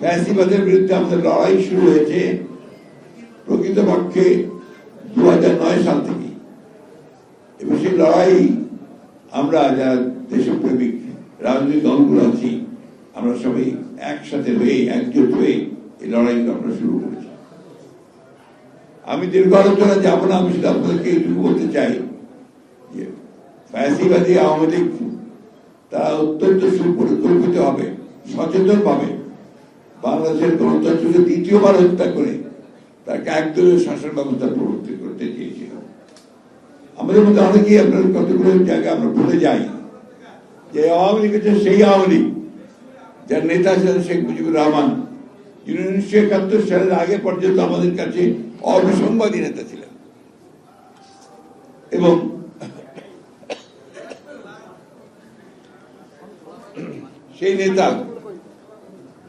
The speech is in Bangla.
ফ্যাসিবাদের বিরুদ্ধে আমাদের লড়াই শুরু হয়েছে প্রকৃতপক্ষে 2009 সাল থেকে। এবং সেই লড়াই আমরা যারা দেশপ্রেমিক রাজনৈতিক দলগুলো আছি, আমরা সবাই একসাথে হয়ে একজোট হয়ে এই লড়াইগুলো আমরা শুরু করেছি। আমি দীর্ঘ আলোচনা যাব না, আমি শুধু আপনাদেরকে এইটুকু বলতে চাই যে ফ্যাসিবাদী আওয়ামী লীগ তারা অত্যন্ত সুপরিকল্পিত হবে, সচেতন ভাবে বাংলাদেশের গণতন্ত্রকে দ্বিতীয়বার হত্যা করে তাকে একদলীয় শাসন ব্যবস্থা প্রবর্তন করতে চেয়েছিল। আমাদের মধ্যে অনেকেই আপনার কতগুলো জায়গায় আমরা ভুলে যাই যে আওয়ামী লীগ হচ্ছে সেই আওয়ামী লীগ যার নেতা ছিলেন শেখ মুজিবুর রহমান, যিনি 1971 সালের আগে পর্যন্ত আমাদের কাছে অবিসংবাদী নেতা ছিলেন। এবং সেই নেতা